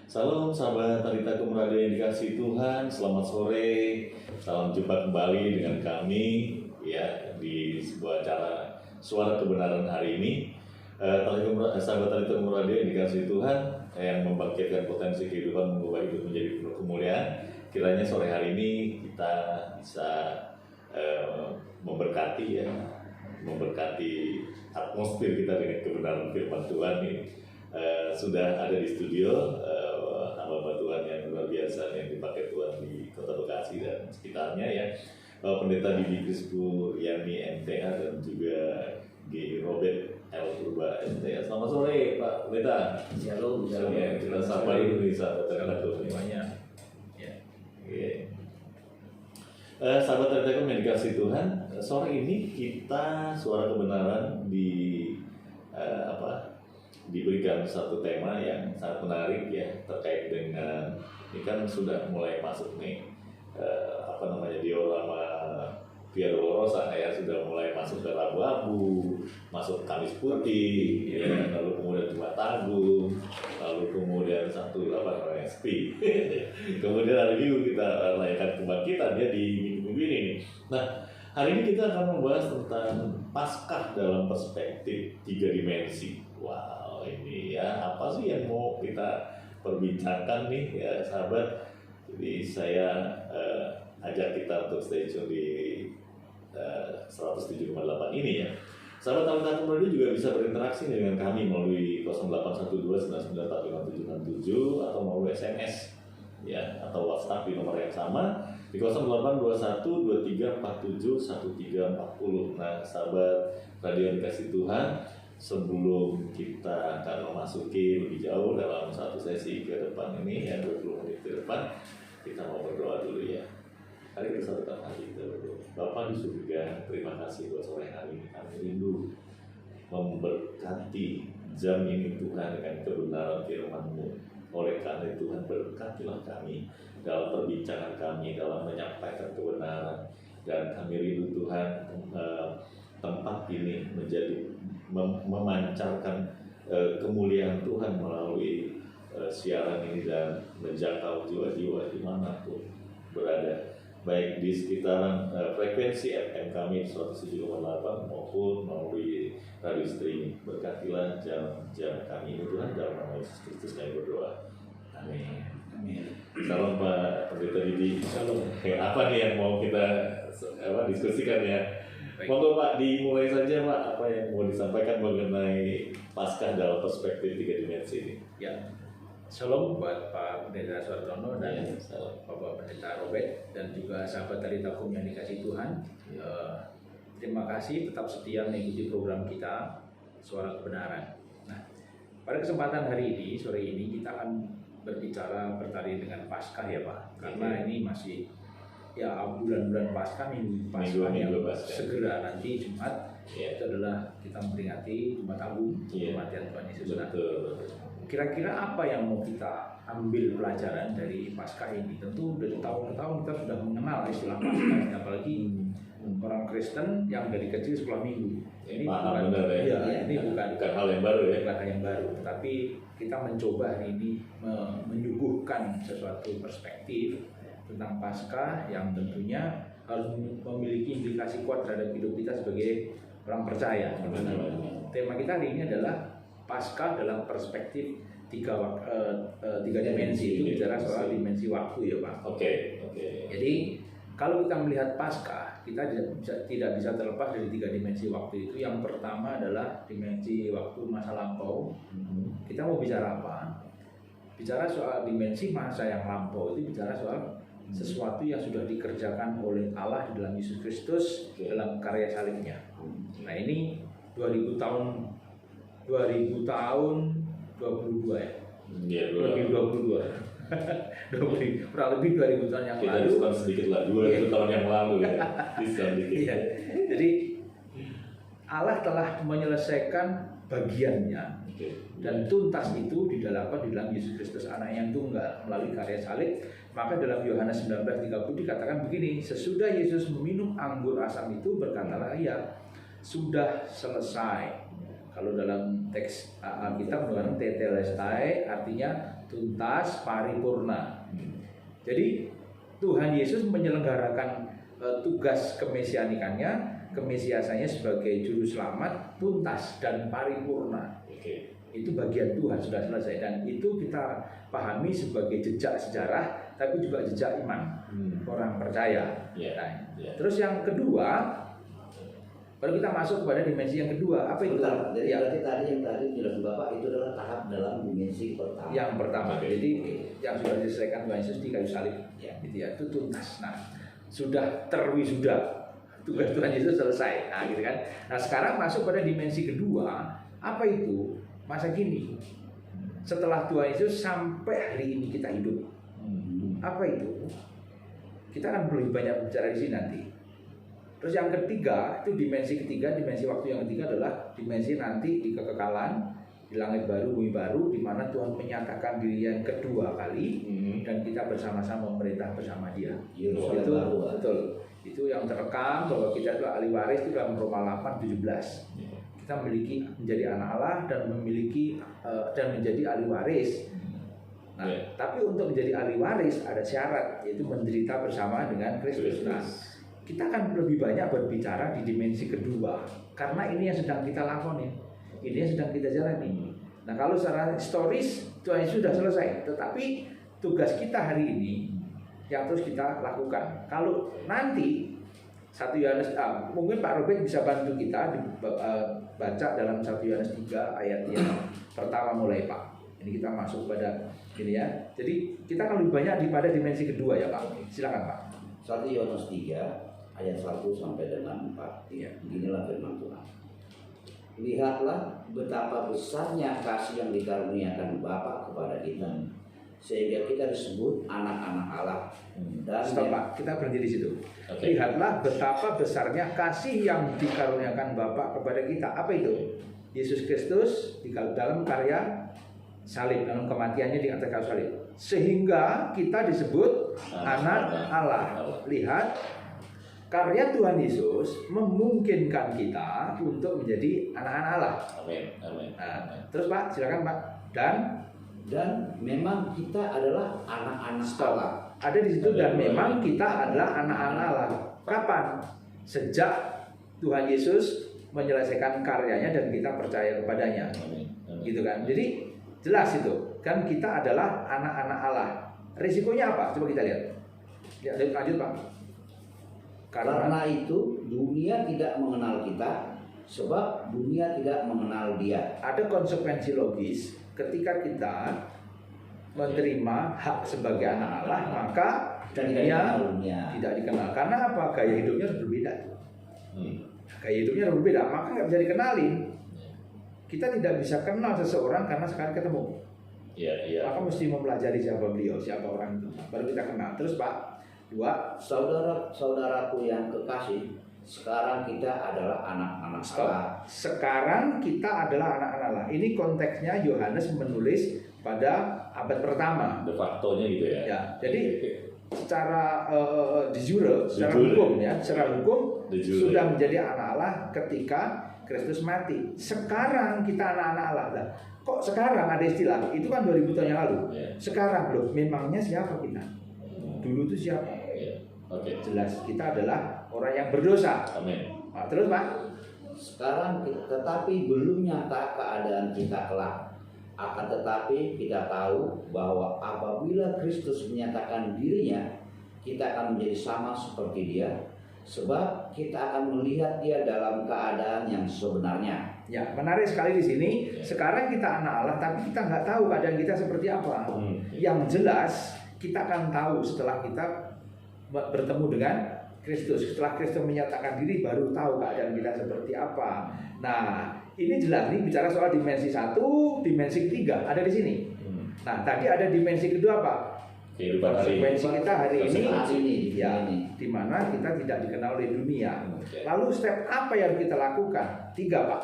Salam sahabat Tarita Radio yang dikasihi Tuhan, selamat sore, salam jumpa kembali dengan kami ya di sebuah acara Suara Kebenaran hari ini. Sahabat Tarita Radio yang dikasihi Tuhan, yang membangkitkan potensi kehidupan, mengubah hidup menjadi penuh kemuliaan. Kiranya sore hari ini kita bisa memberkati atmosfer kita dengan kebenaran firman Tuhan ini. Sudah ada di studio hamba Tuhan yang luar biasa yang dipakai Tuhan di Kota Bekasi dan sekitarnya ya, Pendeta Didi Krispu Yani MTA dan juga G. Robert L. Purba MTA. Selamat sore Pak Pendeta. Shalom. Ya, kita sapa dulu nih sahabat semuanya. Ya. Sahabat Telekom yang dikasihi Tuhan, sore ini kita Suara Kebenaran diberikan satu tema yang sangat menarik ya, terkait dengan ini kan sudah mulai masuk nih diorama Via Dolorosa ya, sudah mulai masuk ke Rabu-Abu, masuk Kamis Putih ya, lalu kemudian Jumat Agung, lalu kemudian Sepi. Kemudian hari Minggu kita rayakan kebangkitan ya di minggu ini nih. Nah, hari ini kita akan membahas tentang Paskah dalam perspektif 3 dimensi. Wow, ini ya apa sih yang mau kita perbincangkan nih ya sahabat. Jadi saya ajak kita untuk stay tune di 107,8 ini ya. Sahabat Talenta Radio juga bisa berinteraksi dengan kami melalui 081299456767 atau melalui SMS ya, atau WhatsApp di nomor yang sama di 082123471340. Nah, sahabat radio yang dikasih Tuhan, sebelum kita akan memasuki lebih jauh dalam satu sesi ke depan ini ya, 20 menit ke depan, kita mau berdoa dulu ya. Hari bersatukan hati kita berdoa. Bapa di surga, terima kasih buat sore hari ini. Kami rindu memberkati jam ini Tuhan dengan kebenaran firman-Mu. Oleh karena Tuhan, berkatilah kami dalam perbincangan kami, dalam menyampaikan kebenaran. Dan kami rindu Tuhan tempat ini menjadi memancarkan kemuliaan Tuhan melalui siaran ini dan menjangkau jiwa-jiwa dimanapun berada, baik di sekitaran frekuensi FM kami 107,8 maupun melalui radio streaming. Berkatilah jam kami ini Tuhan, dalam nama Yesus Kristus kami berdoa. Amin. Salam Pak Pendeta Didi. Salam. Apa nih yang mau kita diskusikan ya? Monggo Pak, dimulai saja Pak, apa yang mau disampaikan mengenai Paskah dalam perspektif 3 dimensi ini? Ya. Shalom buat Pak Pendeta Suartono dan Bapak Pendeta Robert dan juga sahabat dari Takum yang dikasih Tuhan. Terima kasih tetap setia mengikuti program kita Suara Kebenaran. Nah, pada kesempatan hari ini, sore ini kita akan berbicara bertari dengan Paskah ya Pak, karena ini masih ya bulan-bulan Paskah, minggu Paskah yang segera nanti Jumat itu adalah kita memperingati Jumat Agung, kematian Tuhan Yesus. Kira-kira apa yang mau kita ambil pelajaran dari Paskah ini? Tentu dari tahun ke tahun kita sudah mengenal istilah Paskah, apalagi orang Kristen yang dari kecil sekolah minggu. Ini bukan, ini bukan hal yang baru ya. Bukan hal yang baru, tapi kita mencoba hari ini menyuguhkan sesuatu perspektif tentang Paskah yang tentunya harus memiliki implikasi kuat terhadap hidup kita sebagai orang percaya. Tema kita hari ini adalah Paskah dalam perspektif 3 dimensi. Itu bicara soal dimensi waktu ya Pak. Oke. Jadi kalau kita melihat Paskah, kita tidak bisa terlepas dari 3 dimensi waktu itu. Yang pertama adalah dimensi waktu masa lampau. Kita mau bicara apa? Bicara soal dimensi masa yang lampau itu bicara soal sesuatu yang sudah dikerjakan oleh Allah di dalam Yesus Kristus dalam karya salibnya. Nah, ini 2000 tahun 22 ya. Lebih 22. Kurang lebih 2000 tahun yang lalu. Kita sedikit lah, 2000 tahun yang lalu ya. Iya. Jadi Allah telah menyelesaikan bagiannya dan tuntas itu di dalam Yesus Kristus anak yang tunggal melalui karya salib. Maka dalam Yohanes 19:30 dikatakan begini, sesudah Yesus meminum anggur asam itu berkatalah ia, sudah selesai. Kalau dalam teks Alkitab mengatakan tetelestai, artinya tuntas, paripurna. Jadi Tuhan Yesus menyelenggarakan tugas kemesianikannya, kemesiasannya sebagai juru selamat tuntas dan paripurna. Itu bagian Tuhan sudah selesai, dan itu kita pahami sebagai jejak sejarah, tapi juga jejak iman orang percaya. Terus yang kedua, baru kita masuk pada dimensi yang kedua. Apa itu? Jadi berarti tadi yang dijelaskan Bapak itu adalah tahap dalam dimensi pertama. Yang pertama, jadi yang sudah diselesaikan Tuhan Yesus di kayu salib, gitu ya, itu tuntas. Nah, sudah terwisuda, tugas Tuhan Yesus selesai. Nah, gitu kan. Nah, sekarang masuk pada dimensi kedua. Apa itu? Masa kini. Setelah Tuhan Yesus sampai hari ini kita hidup. Apa itu? Kita akan lebih banyak bicara di sini nanti. Terus yang ketiga, itu dimensi ketiga, dimensi waktu yang ketiga adalah dimensi nanti di kekekalan, di langit baru, bumi baru, di mana Tuhan menyatakan diri yang kedua kali, dan kita bersama-sama memerintah bersama Dia. Itu betul. Itu yang terekam bahwa kita adalah ahli waris itu dalam Roma 8:17. Kita menjadi anak Allah dan memiliki dan menjadi ahli waris. Nah, tapi untuk menjadi ahli waris ada syarat, yaitu menderita bersama dengan Kristus. Nah, kita akan lebih banyak berbicara di dimensi kedua karena ini yang sedang kita lakoni, ini yang sedang kita jalani. Nah, kalau secara historis Tuhan Yesus sudah selesai, tetapi tugas kita hari ini yang terus kita lakukan. Kalau nanti 1 Yohanes, mungkin Pak Robert bisa bantu kita baca dalam 1 Yohanes 3 ayat yang pertama mulai, Pak. Ini kita masuk pada ini ya. Jadi kita akan lebih banyak pada dimensi kedua ya, Pak. Silakan, Pak. 1 Yohanes 3 ayat 1 sampai dengan 4. Beginilah firman Tuhan. Lihatlah betapa besarnya kasih yang dikaruniakan Bapa kepada kita, sehingga kita disebut anak-anak Allah. Dan stop, Pak, kita berhenti di situ. Lihatlah betapa besarnya kasih yang dikaruniakan Bapa kepada kita. Apa itu? Yesus Kristus di dalam karya salib, dalam kematiannya di atas kayu salib, sehingga kita disebut anak Allah. Lihat, karya Tuhan Yesus memungkinkan kita untuk menjadi anak-anak Allah. Amin. Nah, terus Pak, silakan Pak. Dan memang kita adalah anak-anak Allah. Ada di situ, dan memang kita adalah anak-anak Allah. Kapan? Sejak Tuhan Yesus menyelesaikan karyanya dan kita percaya kepadanya. Gitu kan? Jadi jelas itu. Kan kita adalah anak-anak Allah. Risikonya apa? Coba kita lihat. Ya, lanjut Pak. Karena itu dunia tidak mengenal kita, sebab dunia tidak mengenal Dia. Ada konsekuensi logis ketika kita menerima hak sebagai anak Allah, maka dunia tidak dikenal. Karena apa? Gaya hidupnya berbeda. Gaya hidupnya berbeda, maka nggak bisa dikenalin. Kita tidak bisa kenal seseorang karena sekarang ketemu. Maka mesti mempelajari siapa beliau, siapa orang itu, baru kita kenal. Terus Pak, 2. Saudara-saudaraku yang kekasih, sekarang kita adalah anak-anak Allah. Sekarang kita adalah anak-anak Allah. Ini konteksnya Yohanes menulis pada abad pertama. De factonya gitu ya. Ya, jadi secara de jure, secara hukum ya, secara hukum sudah menjadi anak Allah ketika Kristus mati. Sekarang kita anak-anak Allah. Nah, kok sekarang ada istilah? Itu kan 2000 tahun yang lalu. Sekarang loh, memangnya siapa kita? Dulu itu siapa? Jelas kita adalah orang yang berdosa. Amin. Nah, terus Pak? Sekarang tetapi belum nyata keadaan kita kelak. Akan tetapi kita tahu bahwa apabila Kristus menyatakan dirinya, kita akan menjadi sama seperti Dia, sebab kita akan melihat Dia dalam keadaan yang sebenarnya. Ya, menarik sekali di sini. Sekarang kita anak Allah, tapi kita nggak tahu keadaan kita seperti apa. Yang jelas kita akan tahu setelah kita bertemu dengan Kristus. Setelah Kristus menyatakan diri, baru tahu keadaan kita seperti apa. Nah, ini jelas nih bicara soal dimensi 1, dimensi ketiga ada di sini. Nah, tadi ada dimensi kedua Pak. Dimensi kita hari ini ya, di mana kita tidak dikenal oleh dunia. Lalu step apa yang kita lakukan? 3 Pak.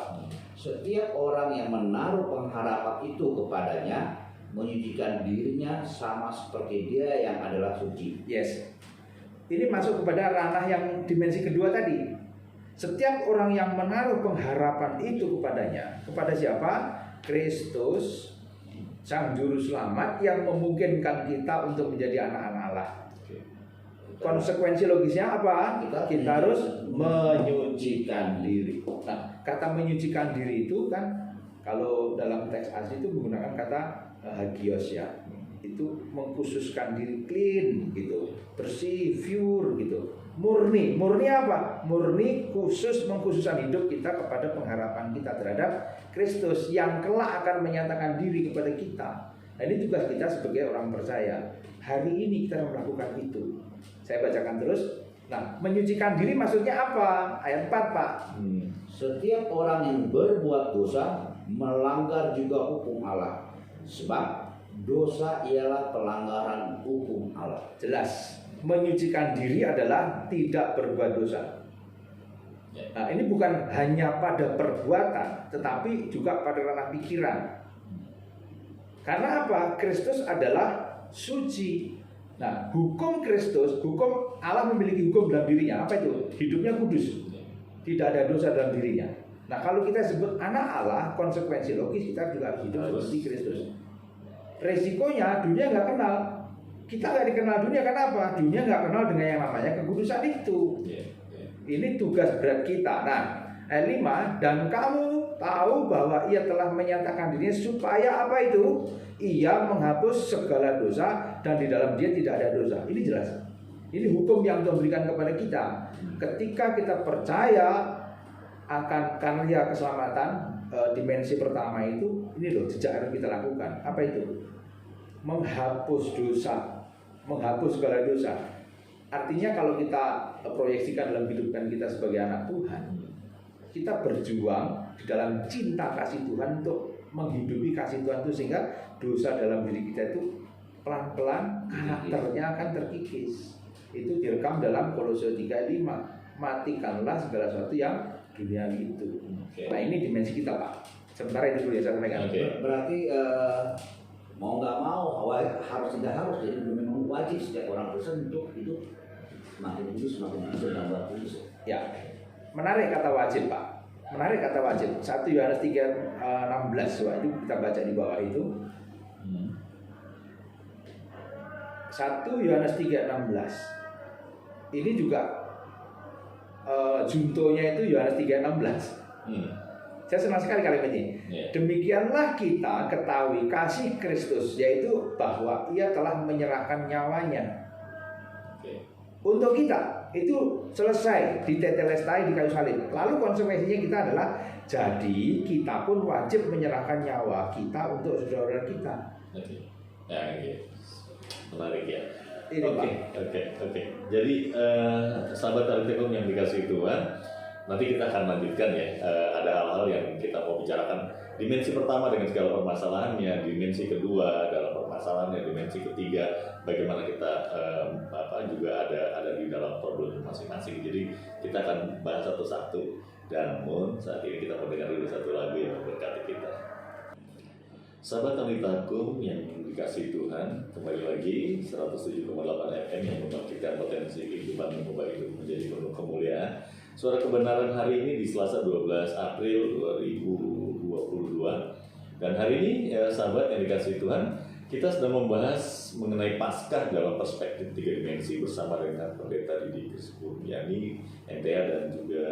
Setiap orang yang menaruh pengharapan itu kepadanya, menyucikan dirinya sama seperti Dia yang adalah suci. Yes. Ini masuk kepada ranah yang dimensi kedua tadi. Setiap orang yang menaruh pengharapan itu kepadanya, kepada siapa? Kristus. Sang Juru Selamat yang memungkinkan kita untuk menjadi anak-anak Allah. Konsekuensi logisnya apa? Kita harus menyucikan diri. Nah, kata menyucikan diri itu kan kalau dalam teks asli itu menggunakan kata hagios ya. Itu mengkhususkan diri, clean gitu, bersih, pure gitu. Murni apa? Murni khusus, mengkhususkan hidup kita kepada pengharapan kita terhadap Kristus yang kelak akan menyatakan diri kepada kita. Nah, ini tugas kita sebagai orang percaya. Hari ini kita melakukan itu. Saya bacakan terus. Nah, menyucikan diri maksudnya apa? Ayat 4, Pak. Setiap orang yang berbuat dosa melanggar juga hukum Allah. Sebab dosa ialah pelanggaran hukum Allah. Jelas. Menyucikan diri adalah tidak berbuat dosa. Nah, ini bukan hanya pada perbuatan, tetapi juga pada ranah pikiran. Karena apa? Kristus adalah suci. Nah, hukum Kristus, hukum Allah memiliki hukum dalam dirinya. Apa itu? Hidupnya kudus. Tidak ada dosa dalam dirinya. Nah, kalau kita sebut anak Allah, konsekuensi logis kita juga harus hidup seperti Kristus. Resikonya dunia nggak kenal. Kita nggak dikenal dunia, kenapa? Dunia nggak kenal dengan yang namanya kekudusan itu. Ini tugas berat kita. Nah, ayat 5, dan kamu tahu bahwa ia telah menyatakan dirinya supaya apa itu? Ia menghapus segala dosa dan di dalam dia tidak ada dosa. Ini jelas. Ini hukum yang Tuhan berikan kepada kita. Ketika kita percaya akan karya keselamatan, dimensi pertama itu, ini loh jejak yang kita lakukan. Apa itu? Menghapus dosa, menghapus segala dosa. Artinya kalau kita proyeksikan dalam kehidupan kita sebagai anak Tuhan, kita berjuang di dalam cinta kasih Tuhan untuk menghidupi kasih Tuhan itu, sehingga dosa dalam diri kita itu pelan-pelan karakternya akan terkikis. Itu direkam dalam Kolose 3:5. Matikanlah segala sesuatu yang duniawi itu. Nah, ini dimensi kita, Pak. Sementara itu dulu ya saya sampaikan. Berarti mau nggak mau, harus tidak harus, jadi memang wajib setiap orang Kristen untuk itu semakin kudus dan kudus. Ya, menarik kata wajib, Pak. Menarik kata wajib. 1 Yohanes 3:16, itu kita baca di bawah itu. 1 Yohanes 3:16. Ini juga juntonya itu Yohanes 3:16. Saya senang sekali kalimat ini. Demikianlah kita ketahui kasih Kristus, yaitu bahwa ia telah menyerahkan nyawanya untuk kita. Itu selesai, ditetelestai di kayu salib. Lalu konsekuensinya kita adalah, jadi kita pun wajib menyerahkan nyawa kita untuk saudara kita. Menarik ya. Oke. Jadi sahabat Artikum yang dikasih Tuhan, nanti kita akan lanjutkan ya. Ada hal-hal yang kita mau bicarakan. Dimensi pertama dengan segala permasalahannya, dimensi kedua dalam permasalahannya, dimensi ketiga bagaimana kita juga ada di dalam problem masing-masing. Jadi kita akan bahas satu-satu. Namun saat ini kita mendengar dulu satu lagu yang memberkati kita. Sahabat Artikum yang dikasih Tuhan, kembali lagi 107,8 FM yang membangkitkan potensi kehidupan yang mengubah hidup menjadi penuh kemuliaan. Suara kebenaran hari ini di Selasa 12 April 2022. Dan hari ini sahabat yang dikasih Tuhan, kita sedang membahas mengenai Paskah dalam perspektif 3 dimensi bersama dengan Pendeta Didi Kurniani, MTA, dan juga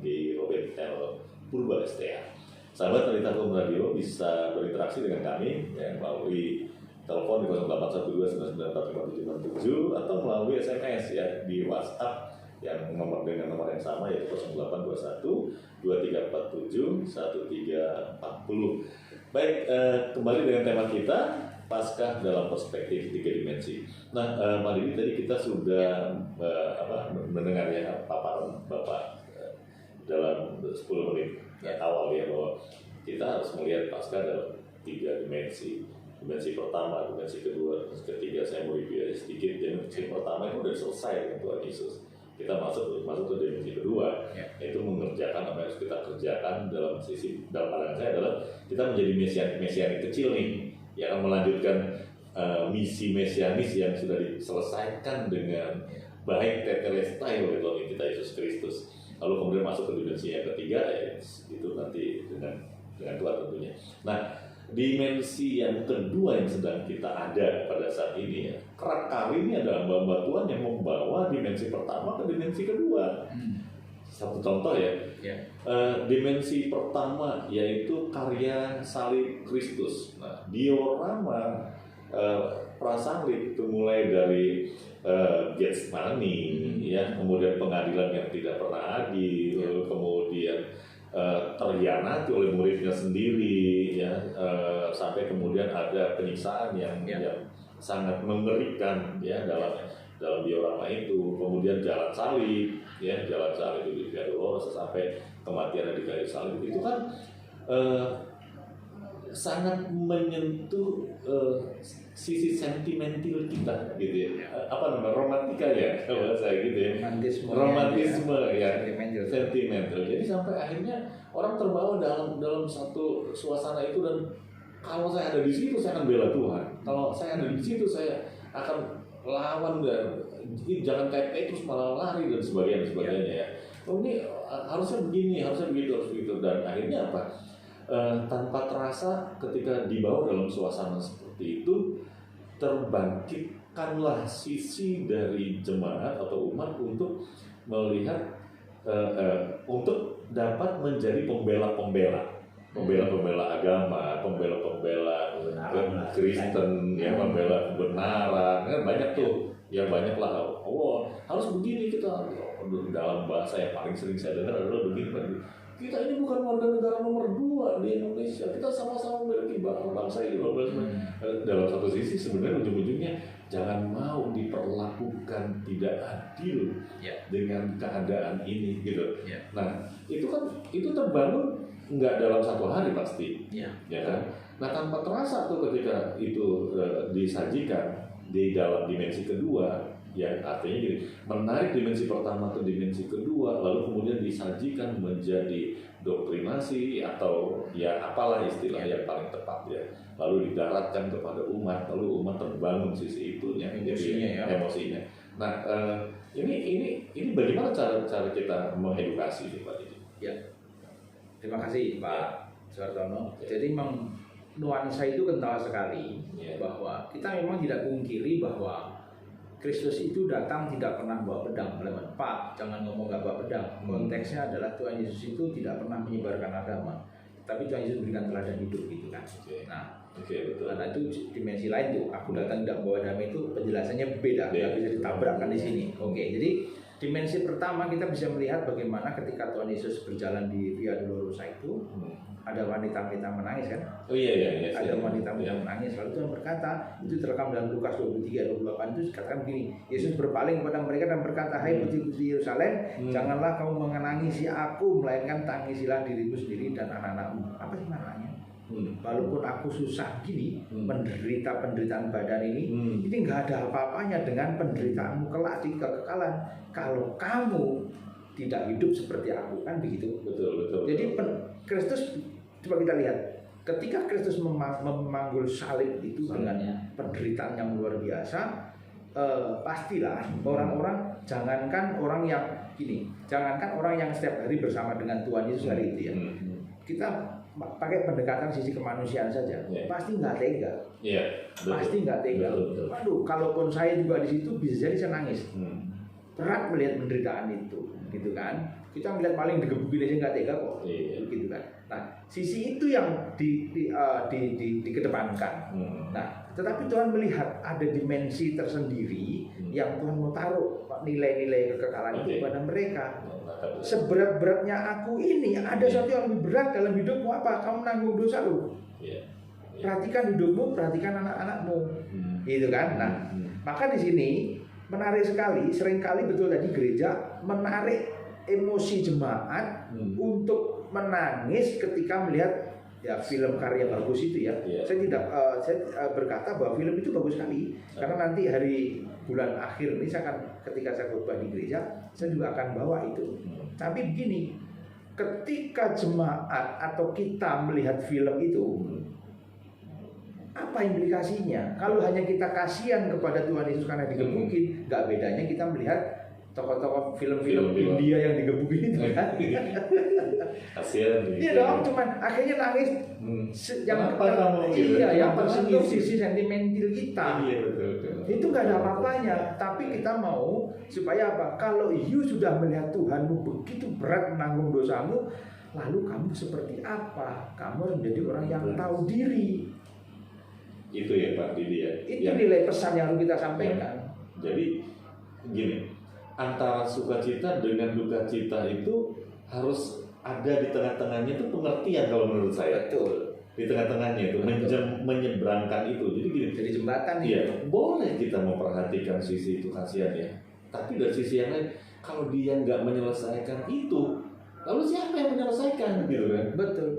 G. Robert L. Purba STA. Sahabat Artikum Radio bisa berinteraksi dengan kami melalui telepon di 0812994577 atau melalui SMS ya di WhatsApp yang dengan nomor yang sama, yaitu 0821 2347 1340. Baik, kembali dengan tema kita, Paskah dalam perspektif 3 dimensi. Nah, Pak Didi, tadi kita sudah mendengar ya paparan Bapak dalam 10 menit awal ya, bahwa kita harus melihat Paskah dalam 3 dimensi. Dimensi pertama, dimensi kedua, ketiga. Saya mau review sedikit. Dimensi pertama itu sudah selesai dengan Tuhan Yesus. Kita masuk ke dimensi kedua, yaitu mengerjakan apa yang harus kita kerjakan. Dalam pandangan saya adalah kita menjadi mesianik kecil nih, yang akan melanjutkan misi mesianis yang sudah diselesaikan dengan baik tetelestai oleh Tuhan kita Yesus Kristus. Lalu kemudian masuk ke dimensi yang ketiga, ya, itu nanti dengan Tuhan tentunya. Nah, dimensi yang kedua yang sedang kita ada pada saat ini ya. Kerap kali ini ada hamba-hamba Tuhan yang membawa dimensi pertama ke dimensi kedua. Satu contoh ya, dimensi pertama yaitu karya salib Kristus. Nah, diorama prasalib itu mulai dari Getsemani, ya, kemudian pengadilan yang tidak pernah adil, kemudian terhianati oleh muridnya sendiri, ya, sampai kemudian ada penyiksaan yang sangat mengerikan, ya, dalam diorama itu. Kemudian jalan salib, ya, jalan salib itu Via Dolorosa sampai kematian di kayu salib itu kan sangat menyentuh sisi sentimental kita, gitu ya. Apa namanya, romantika ya, kalau saya gitu ya. Romantisme ya, sentimental. Jadi sampai akhirnya orang terbawa dalam satu suasana itu, dan kalau saya ada di situ saya akan bela Tuhan. Kalau saya ada di situ saya akan lawan, dan jangan kayak Petrus malah lari dan sebagainya ya. Oh, ini harusnya begini, harusnya begitu, dan akhirnya apa? Tanpa terasa ketika dibawa dalam suasana seperti itu, terbangkitkanlah sisi dari jemaat atau umat untuk melihat, untuk dapat menjadi pembela-pembela agama, pembela Kristen, ya, pembela kebenaran. Kan banyak tuh, ya, banyak lah. Oh, harus begini kita. Dalam bahasa yang paling sering saya dengar adalah begini, kita ini bukan warga negara nomor 2 di Indonesia. Kita sama-sama memiliki bangsa ini. Dalam satu sisi sebenarnya ujung-ujungnya jangan mau diperlakukan tidak adil dengan keadaan ini, gitu. Nah, itu terbangun nggak dalam satu hari pasti, ya kan? Nah, tanpa terasa tuh ketika itu disajikan di dalam dimensi kedua, ya, artinya gini, menarik dimensi pertama ke dimensi kedua, lalu kemudian disajikan menjadi doktrinasi atau ya apalah istilah yang paling tepat, ya, lalu didaratkan kepada umat, lalu umat terbangun sisi itunya, emosinya. Nah, ini bagaimana cara kita mengedukasi Pak Didi? Ya, terima kasih Pak Suartono. Jadi memang nuansa itu kental sekali, bahwa kita memang tidak pungkiri bahwa Kristus itu datang tidak pernah bawa pedang. Pak, jangan ngomong nggak bawa pedang. Konteksnya adalah Tuhan Yesus itu tidak pernah menyebarkan agama, tapi Tuhan Yesus berikan teladan hidup, gitu kan. Betul. Karena itu dimensi lain tuh. Aku datang tidak bawa damai itu penjelasannya beda, nggak bisa ditabrakkan di sini. Jadi dimensi pertama kita bisa melihat bagaimana ketika Tuhan Yesus berjalan di Via Dolorosa itu, ada wanita-wanita menangis kan? Oh iya. Ada wanita-wanita menangis. Lalu Tuhan berkata, itu terekam dalam Lukas 23-28 itu dikatakan begini, Yesus berpaling kepada mereka dan berkata, hai putri-putri Yerusalem, janganlah kamu menangisi aku, melainkan tangisilah dirimu sendiri dan anak-anakmu. Apa sih maknanya? Walaupun aku susah gini, menderita penderitaan badan ini nggak ada apa-apanya dengan penderitaanmu kelak di kekekalan. Kalau kamu tidak hidup seperti aku, kan begitu. Betul. Jadi Kristus, coba kita lihat, ketika Kristus memanggul salib itu dengan penderitaan yang luar biasa, pastilah orang-orang, jangankan orang yang setiap hari bersama dengan Tuhan Yesus hari itu, ya, kita pakai pendekatan sisi kemanusiaan saja, pasti nggak tega, pasti nggak tega. Waduh, kalaupun saya juga di situ bisa jadi saya nangis, berat melihat penderitaan itu, gitu kan. Kita melihat paling digebukin aja nggak tega kok, gitu kan. Nah, sisi itu yang dikedepankan. Nah, tetapi Tuhan melihat ada dimensi tersendiri yang Tuhan mau taruh nilai-nilai kekekalan itu pada mereka. Seberat-beratnya aku ini, ada sesuatu yang lebih berat dalam hidupmu, apa? Kamu nanggung dosa lu. Perhatikan hidupmu, perhatikan anak-anakmu, gitu kan. Nah, maka di sini menarik sekali, seringkali betul tadi gereja menarik emosi jemaat untuk menangis ketika melihat film karya bagus itu, ya. Saya tidak berkata bahwa film itu bagus sekali, karena nanti hari bulan akhir ini ketika saya khotbah di gereja, saya juga akan bawa itu. Tapi begini, ketika jemaat atau kita melihat film itu, apa implikasinya? Kalau hanya kita kasihan kepada Tuhan Yesus karena digebukin, nggak bedanya kita melihat tokoh-tokoh film-film Film-film. India yang digebukin itu kan. Kasihan nih. Iya dong, cuman akhirnya nangis. Yang Kenapa kamu gitu? iya, yang Kenapa tersentuh nangis? sisi sentimental kita. Iya betul. Itu nggak ada apa-apanya, tapi kita mau supaya apa? Kalau you sudah melihat Tuhanmu begitu berat menanggung dosamu, lalu kamu seperti apa? Kamu harus menjadi orang yang tahu diri. Itu ya Pak Didi ya. Itu Yang- nilai pesan yang harus kita sampaikan. Jadi gini, antara sukacita dengan duka cita itu harus ada di tengah-tengahnya itu pengertian kalau menurut saya. Betul. Di tengah-tengahnya itu menyeberangkan itu. Jadi gini, Jadi jembatan iya, itu. boleh kita memperhatikan sisi itu kasihan ya. Tapi dari sisi yang lain, kalau dia nggak menyelesaikan itu, lalu siapa yang menyelesaikan gitu kan? Betul.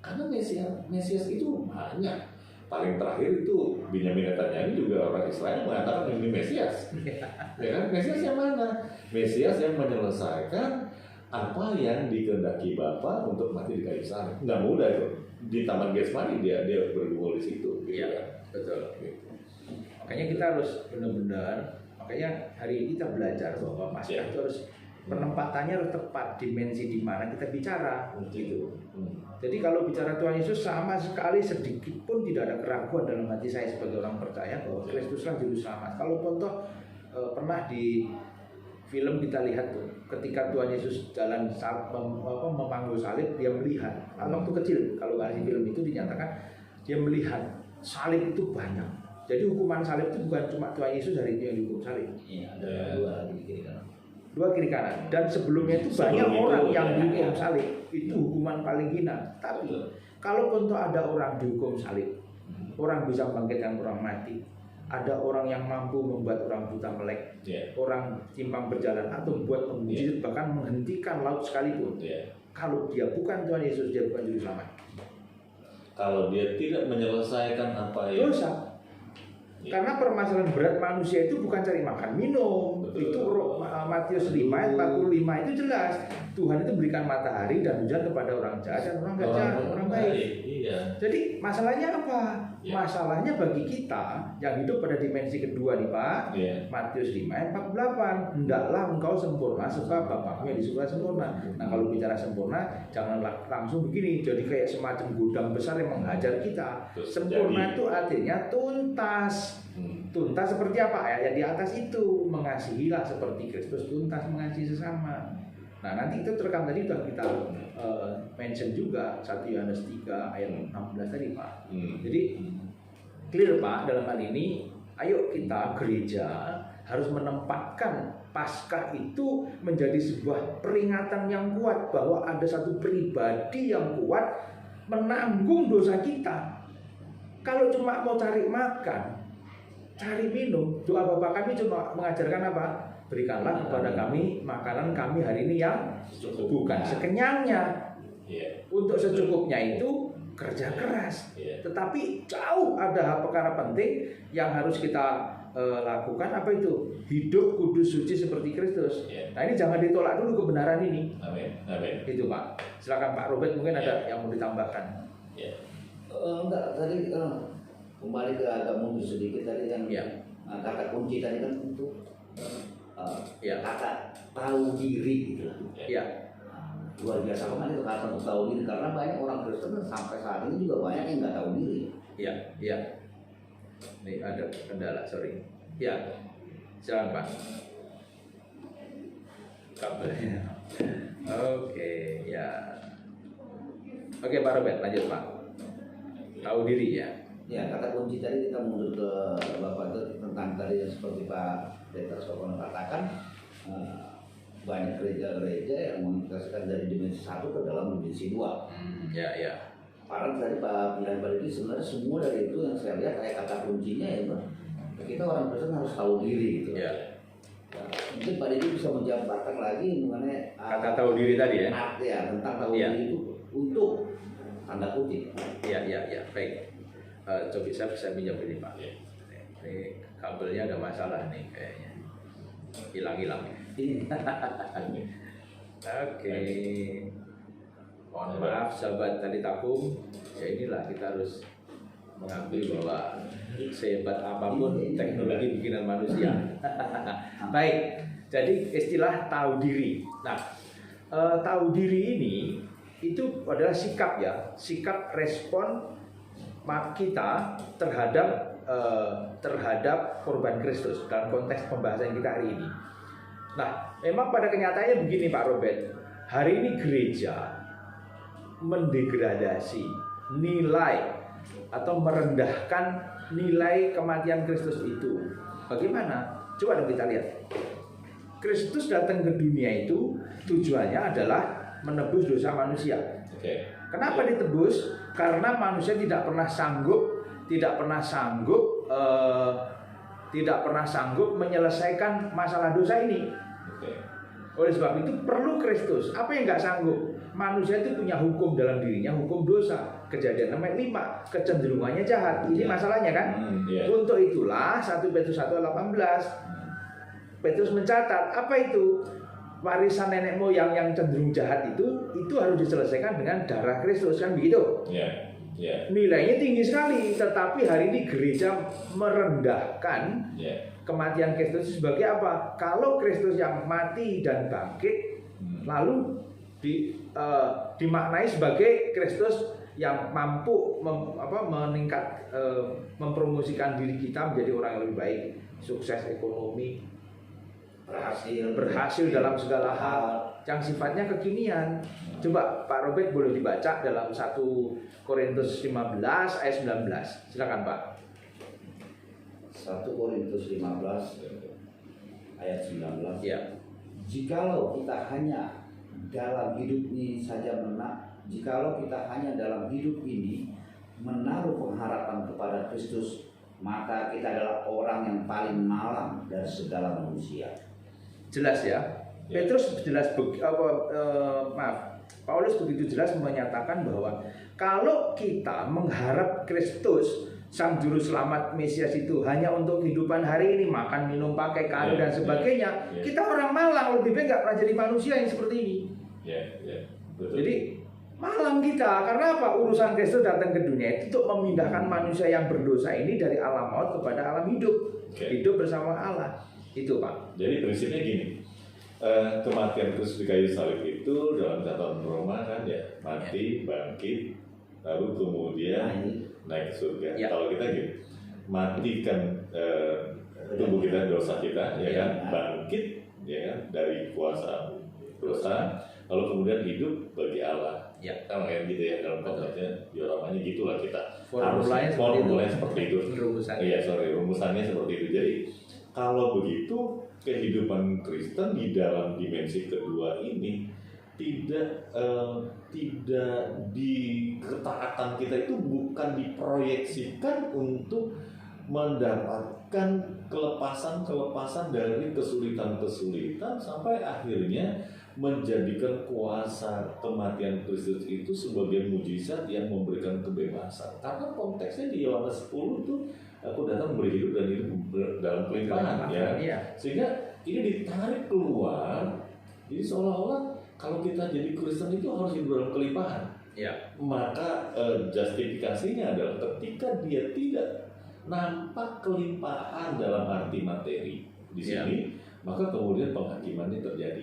Karena Mesias itu banyak. Paling terakhir itu Binyamin Netanyahu juga orang Israel mengatakan ini Mesias. Ya kan? Mesias yang mana? Mesias yang menyelesaikan apa yang dikehendaki Bapa untuk mati di kayu salib. Nggak mudah itu. Di Taman Getsemani dia bergumul di situ. Gitu Iya, kan? betul. Gitu. Makanya kita harus benar-benar, makanya hari ini kita belajar bahwa Paskah itu harus penempatannya harus tepat, dimensi di mana kita bicara gitu. Jadi kalau bicara Tuhan Yesus sama sekali sedikit pun tidak ada keraguan dalam hati saya sebagai orang percaya bahwa Kristuslah juru selamat. Kalau contoh pernah di film kita lihat tuh, ketika Tuhan Yesus jalan memanggul salib, dia melihat. Waktu kecil kalau ngasih film itu dinyatakan dia melihat salib itu banyak. Jadi hukuman salib itu bukan cuma Tuhan Yesus hari itu yang dihukum salib. Iya, ada dua lagi di kiri kanan. Dua kiri kanan, dan sebelumnya itu banyak Sebelum itu, orang yang ya. dihukum salib. Itu hukuman paling hina. Tapi kalau contoh ada orang dihukum salib, orang bisa membangkitkan orang mati, ada orang yang mampu membuat orang buta melek, Ya. orang timpang berjalan atau membuat mujizat bahkan menghentikan laut sekalipun. Ya. Kalau dia bukan Tuhan Yesus, dia bukan juru selamat. Kalau dia tidak menyelesaikan apa yang Dosa. Ya. Karena permasalahan berat manusia itu bukan cari makan minum. Betul. Itu Matius 5 ayat 45 itu jelas. Tuhan itu berikan matahari dan hujan kepada orang jahat dan orang gak jahat, orang baik. Iya. Jadi masalahnya apa? Ya. Masalahnya bagi kita yang hidup pada dimensi kedua nih Pak. Iya. Matius 5 ayat 48. Hendaklah engkau sempurna sebab Bapakmu yang di surga sempurna. Nah kalau bicara sempurna janganlah langsung begini. Jadi kayak semacam gudang besar yang menghajar kita. Terus Sempurna jadi. itu artinya tuntas. Tuntas seperti apa? Ayat di atas itu, mengasihilah seperti Kristus tuntas mengasihi sesama. Nah nanti itu terekam tadi sudah kita mention juga 1 Yohanes 3 ayat 16 tadi Pak. Jadi clear Pak dalam hal ini, ayo kita gereja harus menempatkan Paskah itu menjadi sebuah peringatan yang kuat bahwa ada satu pribadi yang kuat menanggung dosa kita. Kalau cuma mau cari makan, cari minum, doa Bapa kami cuma mengajarkan apa? Berikanlah kepada kami makanan kami hari ini yang bukan sekenyangnya. Iya. Untuk secukupnya itu kerja keras. Iya. Tetapi jauh ada perkara penting yang harus kita lakukan, apa itu? Hidup kudus suci seperti Kristus. Iya. Nah ini jangan ditolak dulu kebenaran ini. Amin. Amin. Itu Pak. Silakan Pak Robert mungkin ada yang mau ditambahkan. Ya. Enggak, tadi kembali ke agak mundur sedikit tadi yang Ya. kata kunci tadi kan untuk Ya. kata tahu diri gitu. Ya. Luar biasa banget itu kata untuk tahu diri karena banyak orang Kristen sampai saat ini juga banyak yang nggak tahu diri. Ya. Ya. Ini ada kendala, sorry. Ya. Silakan Pak. Kabelnya. Oke, ya. Oke Pak Robert, lanjut Pak. Tahu diri ya. Ya kata kunci tadi kita mundur ke Bapak itu tentang tadi yang seperti Pak Peter Sokono katakan banyak gereja-gereja yang mengintegrasikan dari dimensi 1 ke dalam dimensi 2. Ya, ya. Padahal dari Pak Pilihan Balik ini sebenarnya semua dari itu yang saya lihat kayak kata kuncinya ya Pak. Kita orang Kristen harus tahu diri gitu. Ya. Nah, mungkin Pak Deddy bisa menjabarkan lagi mengenai Kata tahu diri tadi ya. arti ya tentang tahu Ya. diri itu untuk tanda kutip. Ya, ya, ya. Baik. Coba saya pinjam ini Pak. Ya. Ini kabelnya ada masalah nih kayaknya. Hilang-hilang ya. Oke. Mohon maaf sahabat tadi takum. Ya inilah kita harus mengakui bahwa sehebat apapun teknologi bikinan manusia. Baik, jadi istilah tahu diri. Nah, tahu diri ini itu adalah sikap ya, sikap respon kita terhadap korban Kristus dalam konteks pembahasan kita hari ini. Nah, memang pada kenyataannya begini Pak Robert, hari ini gereja mendegradasi nilai atau merendahkan nilai kematian Kristus itu. Bagaimana? Coba dong kita lihat. Kristus datang ke dunia itu tujuannya adalah menebus dosa manusia. Kenapa ditebus? Karena manusia tidak pernah sanggup menyelesaikan masalah dosa ini. Oleh sebab itu perlu Kristus. Apa yang nggak sanggup? Manusia itu punya hukum dalam dirinya, hukum dosa. Kejadian 5, kecenderungannya jahat. Ini masalahnya kan? Untuk itulah 1 Petrus 1:18 Petrus mencatat apa itu? Warisan nenek moyang yang cenderung jahat itu harus diselesaikan dengan darah Kristus, kan begitu? Nilainya tinggi sekali, tetapi hari ini gereja merendahkan kematian Kristus sebagai apa? Kalau Kristus yang mati dan bangkit, lalu dimaknai sebagai Kristus yang mampu mempromosikan diri kita menjadi orang yang lebih baik, sukses ekonomi, berhasil dalam segala hal yang sifatnya kekinian. Coba Pak Robert boleh dibaca dalam 1 Korintus 15 ayat 19. Silakan Pak. 1 Korintus 15 ayat 19. Ya. Jikalau kita hanya dalam hidup ini menaruh pengharapan kepada Kristus, maka kita adalah orang yang paling malang dari segala manusia. Jelas ya. Petrus jelas Paulus begitu jelas menyatakan bahwa kalau kita mengharap Kristus Sang Juru Selamat Mesias itu hanya untuk kehidupan hari ini, makan, minum, pakai, karir dan sebagainya, kita orang malang, lebih baik nggak pernah jadi manusia yang seperti ini. Betul. Jadi malang kita, karena apa? Urusan Kristus datang ke dunia itu untuk memindahkan manusia yang berdosa ini dari alam maut kepada alam hidup, hidup bersama Allah. Itu Pak. Jadi prinsipnya gini, kematian Kristus di kayu salib itu dalam catatan Roma kan ya, mati, bangkit, lalu kemudian naik ke surga. Kalau kita gini, mati kan tubuh kita, dosa kita, ya kan, bangkit, ya kan, dari kuasa dosa, lalu kemudian hidup bagi Allah. Kan kayak gitu ya, dalam konteksnya dioramanya gitulah kita. Formulanya seperti itu. Rumusannya seperti itu. Jadi kalau begitu kehidupan Kristen di dalam dimensi kedua ini tidak di ketaatan kita itu bukan diproyeksikan untuk mendapatkan kelepasan dari kesulitan sampai akhirnya menjadikan kuasa kematian Kristus itu sebagai mujizat yang memberikan kebebasan. Karena konteksnya di Yohanes 10 itu aku datang memberi hidup dan hidup dalam kelimpahan ya. Sehingga ini ditarik keluar. Jadi seolah-olah kalau kita jadi Kristen itu harus hidup dalam kelimpahan. Maka justifikasinya adalah ketika dia tidak nampak kelimpahan dalam arti materi di sini, maka kemudian penghakimannya terjadi.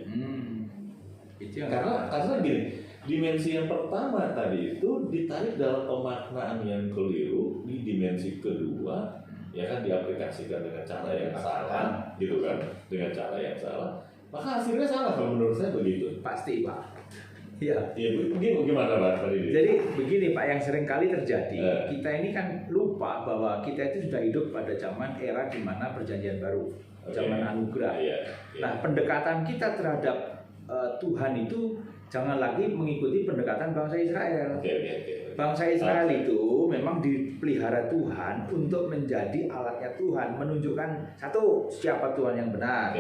Karena gini, dimensi yang pertama tadi itu ditarik dalam pemaknaan yang keliru, di dimensi kedua ya kan diaplikasikan dengan cara yang salah, gitu kan, dengan cara yang salah, maka hasilnya salah. Kalau menurut saya begitu. Pasti Pak. Gimana Pak tadi? Jadi begini Pak, yang sering kali terjadi, kita ini kan lupa bahwa kita itu sudah hidup pada zaman era di mana perjanjian baru, zaman anugerah. Nah, pendekatan kita terhadap Tuhan itu jangan lagi mengikuti pendekatan bangsa Israel. Bangsa Israel itu memang dipelihara Tuhan untuk menjadi alatnya Tuhan, menunjukkan satu, siapa Tuhan yang benar.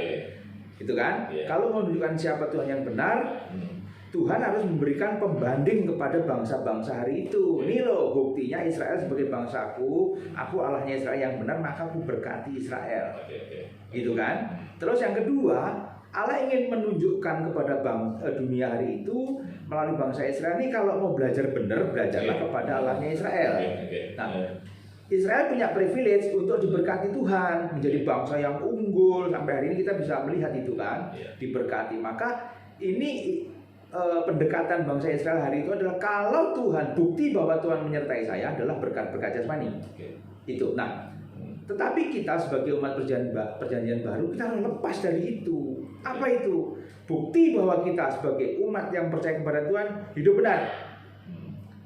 Gitu kan? Kalau menunjukkan siapa Tuhan yang benar, Tuhan harus memberikan pembanding kepada bangsa-bangsa hari itu. Ini loh buktinya Israel sebagai bangsaku, aku Allahnya Israel yang benar, maka aku berkati Israel. Gitu kan? Terus yang kedua, Allah ingin menunjukkan kepada dunia hari itu melalui bangsa Israel ini, kalau mau belajar benar, belajarlah kepada Allahnya Israel. Nah, Israel punya privilege untuk diberkati Tuhan, menjadi bangsa yang unggul. Sampai hari ini kita bisa melihat itu kan, diberkati. Maka ini pendekatan bangsa Israel hari itu adalah kalau Tuhan, bukti bahwa Tuhan menyertai saya adalah berkat-berkat jasmani. Itu. Nah, tetapi kita sebagai umat perjanjian baru, kita harus lepas dari itu. Apa itu? Bukti bahwa kita sebagai umat yang percaya kepada Tuhan hidup benar.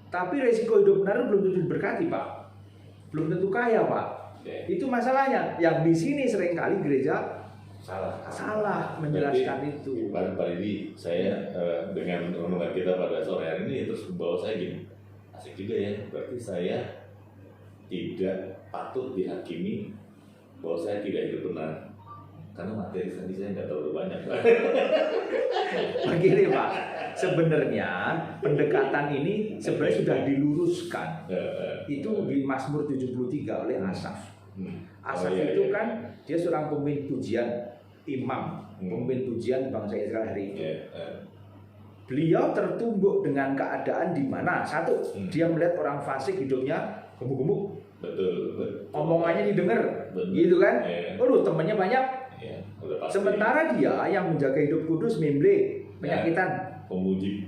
Tapi resiko hidup benar belum tentu diberkati, Pak. Belum tentu kaya, Pak. Itu masalahnya. Yang di sini seringkali gereja salah menjelaskan itu. Pak Ridi, saya dengan renungan kita pada sore hari ini terus membawa saya gini, asik juga ya. Berarti saya tidak patut dihakimi bahwa saya tidak hidup benar, karena materi tadi saya nggak terlalu banyak. Begini Pak, sebenarnya pendekatan ini sebenarnya sudah diluruskan. Itu di Mazmur 73 oleh Asaf. Asaf itu kan dia seorang pemimpin pujian, imam, pemimpin pujian bangsa Israel hari itu. Beliau tertumbuk dengan keadaan di mana satu, dia melihat orang fasik hidupnya gemuk-gemuk. Betul. Omongannya didengar, gitu kan? Waduh, temannya banyak. Sementara dia yang menjaga hidup kudus, memble, penyakitan. Pemuji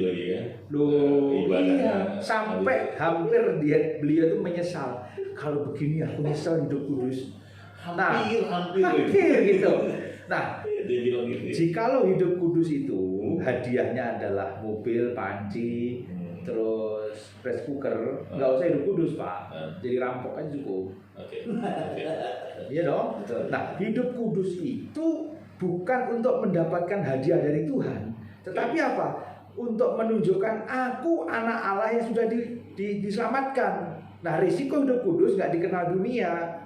lagi kan? Loh, iya. Sampai hampir beliau itu menyesal. Kalau begini aku nyesal hidup kudus. Hampir gitu. Nah, dia bilang gitu. Jikalau hidup kudus itu hadiahnya adalah mobil, panci, terus rice cooker, nggak usah hidup kudus Pak, jadi rampok aja cukup. Iya dong. Nah, hidup kudus itu bukan untuk mendapatkan hadiah dari Tuhan, tetapi apa? Untuk menunjukkan aku anak Allah yang sudah diselamatkan. Nah, risiko hidup kudus nggak dikenal dunia.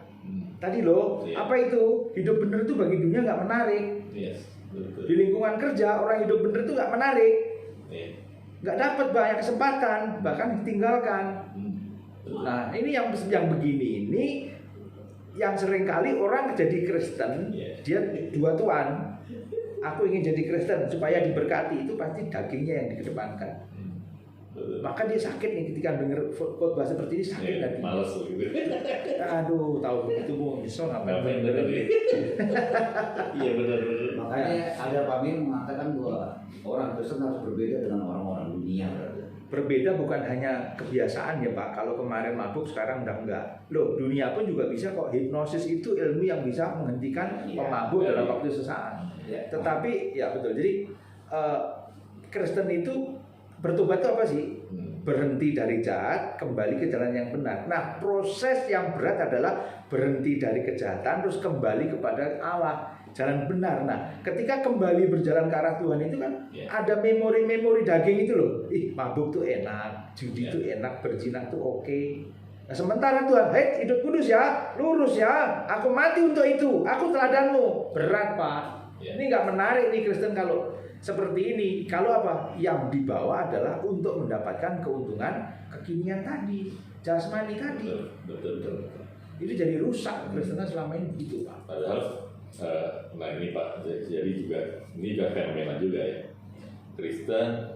Tadi loh, apa itu? Hidup bener itu bagi dunia nggak menarik. Di lingkungan kerja orang hidup bener itu nggak menarik. Nggak dapat banyak kesempatan, bahkan ditinggalkan. Nah, ini yang begini ini yang seringkali orang jadi Kristen, dia dua tuan. Aku ingin jadi Kristen supaya diberkati, itu pasti dagingnya yang dikedepankan. Maka dia sakit nih ketika dengar khotbah seperti ini, sakit hati. Males gitu. Aduh, tahu begitu Bu, bisa ngapain bener. Iya benar. Makanya ada Pamim mengatakan bahwa orang Kristen harus berbeda dengan orang-orang dunia. Berbeda bukan hanya kebiasaan ya Pak. Kalau kemarin mabuk sekarang udah enggak. Loh, dunia pun juga bisa kok. Hipnosis itu ilmu yang bisa menghentikan pemabuk dalam waktu sesaat. Tetapi ya betul. Jadi Kristen itu bertobat itu apa sih? Berhenti dari jahat, kembali ke jalan yang benar. Nah, proses yang berat adalah berhenti dari kejahatan, terus kembali kepada Allah, jalan benar. Nah, ketika kembali berjalan ke arah Tuhan itu kan ada memori-memori daging itu loh. Mabuk tuh enak, judi tuh enak, berzina tuh oke. Nah, sementara Tuhan, hei hidup kudus ya, lurus ya, aku mati untuk itu, aku teladanmu. Berat Pak. Ini nggak menarik nih Kristen kalau seperti ini. Kalau apa? Yang dibawa adalah untuk mendapatkan keuntungan kekinian tadi, jasmani tadi. Betul. Itu jadi rusak Kristen selama ini begitu Pak. Padahal, nah ini Pak, jadi juga ini juga fenomena juga ya. Kristen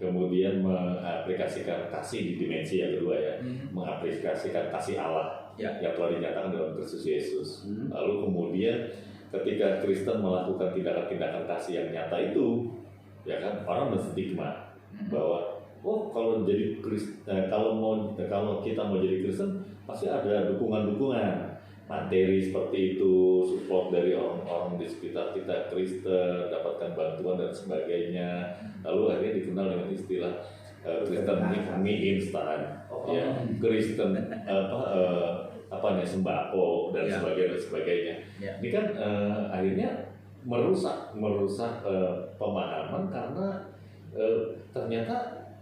kemudian mengaplikasikan kasih di dimensi yang kedua ya, mengaplikasikan kasih Allah yang telah dinyatakan dalam Kristus Yesus. Lalu kemudian ketika Kristen melakukan tindakan-tindakan kasih yang nyata itu, ya kan orang menstigma bahwa kalau jadi kalau kita mau jadi Kristen pasti ada dukungan-dukungan materi seperti itu, support dari orang-orang di sekitar kita Kristen, dapatkan bantuan dan sebagainya. Lalu akhirnya dikenal dengan istilah Kristen mie instan, ya Kristen sembako dan sebagainya. Ini kan akhirnya merusak pemahaman karena ternyata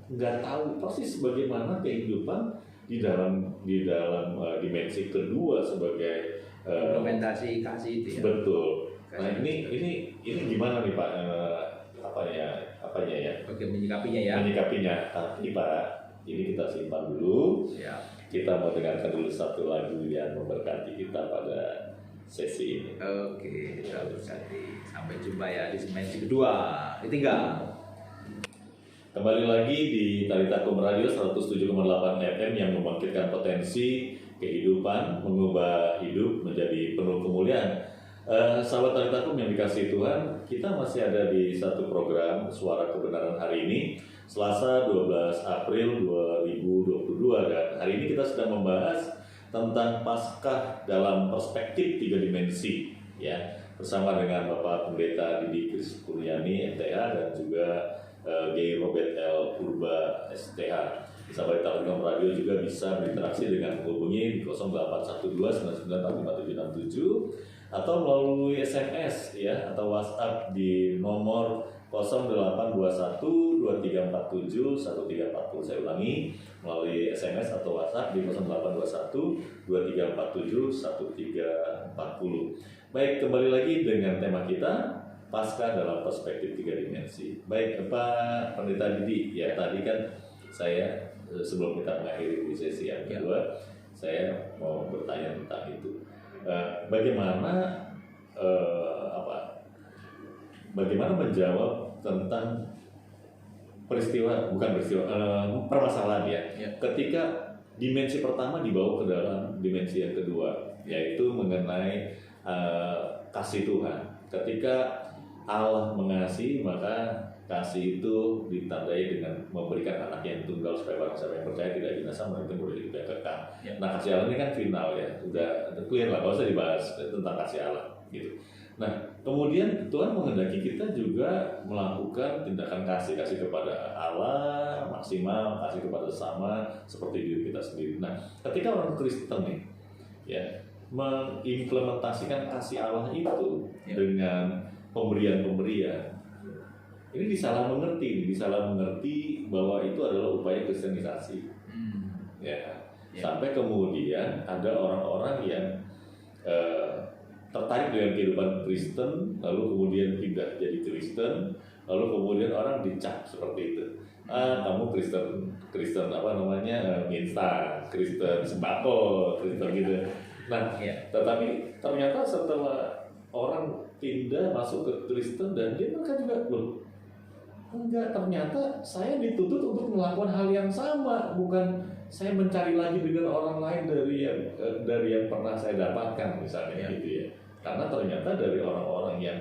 nggak tahu persis bagaimana kehidupan di dalam dimensi kedua sebagai implementasi kasih itu ya. Betul. Nah ini gimana nih Pak apanya ya? Oke, menyikapinya ya. Tapi Pak, ini kita simpan dulu. Ya. Kita mau dengarkan dulu satu lagu yang memberkati kita pada sesi ini. Oke, kita berkati. Sampai jumpa ya di dimensi kedua, ketiga. Kembali lagi di Talitakum Radio 107,8 FM yang membangkitkan potensi kehidupan, mengubah hidup menjadi penuh kemuliaan. Sahabat Talitakum yang dikasihi Tuhan, kita masih ada di satu program Suara Kebenaran hari ini, Selasa 12 April 2022, dan hari ini kita sedang membahas tentang Paskah dalam perspektif 3 dimensi, ya, bersama dengan Bapak Pendeta Didi Kris Kuryani MTA dan juga Gay Robert L. Purba STH. Sahabat Telegram Radio juga bisa berinteraksi dengan menghubungi di 0812994567 atau melalui SMS, ya, atau WhatsApp di nomor 082123471340. Saya ulangi, melalui SMS atau WhatsApp di 082123471340. Baik, kembali lagi dengan tema kita, Paskah dalam perspektif 3 dimensi. Baik, Pak Pendeta Didi, ya, tadi kan saya sebelum kita mengakhiri sesi yang kedua, saya mau bertanya tentang itu. Bagaimana menjawab tentang permasalahan, ya, ketika dimensi pertama dibawa ke dalam dimensi yang kedua, yaitu mengenai kasih Tuhan. Ketika Allah mengasihi, maka kasih itu ditandai dengan memberikan anak yang tunggal supaya barang siapa yang percaya tidak binasa melainkan boleh hidup yang kekal. Nah, kasih Allah ini kan final, ya, udah clear lah, nggak usah dibahas tentang kasih Allah gitu. Nah, kemudian Tuhan menghendaki kita juga melakukan tindakan kasih kepada Allah maksimal, kasih kepada sesama seperti diri kita sendiri. Nah, ketika orang Kristen nih, ya, mengimplementasikan kasih Allah itu dengan pemberian-pemberian, ini disalah mengerti bahwa itu adalah upaya kristenisasi, ya. Sampai kemudian ada orang-orang yang tertarik dengan kehidupan Kristen, lalu kemudian tidak jadi Kristen, lalu kemudian orang dicap seperti itu. Kamu Kristen instan, Kristen sembako, Kristen gitu. Nah, tetapi ternyata setelah orang pindah masuk ke Kristen dan dia mereka juga enggak, ternyata saya dituntut untuk melakukan hal yang sama, bukan saya mencari lagi dengan orang lain dari yang pernah saya dapatkan misalnya, gitu ya. Karena ternyata dari orang-orang yang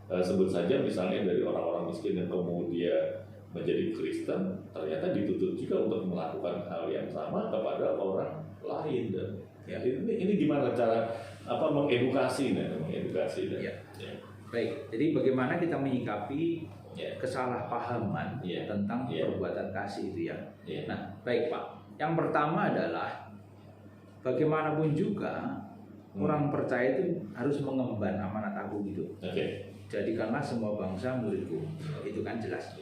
sebut saja misalnya dari orang-orang miskin yang kemudian menjadi Kristen, ternyata dituntut juga untuk melakukan hal yang sama kepada orang lain. Dan ini gimana cara mengedukasi dan Baik, jadi bagaimana kita menyikapi kesalahpahaman tentang perbuatan kasih itu, ya. Nah, baik Pak. Yang pertama adalah bagaimanapun juga orang percaya itu harus mengemban amanat agung itu. Jadikanlah semua bangsa muridku. Itu kan jelas.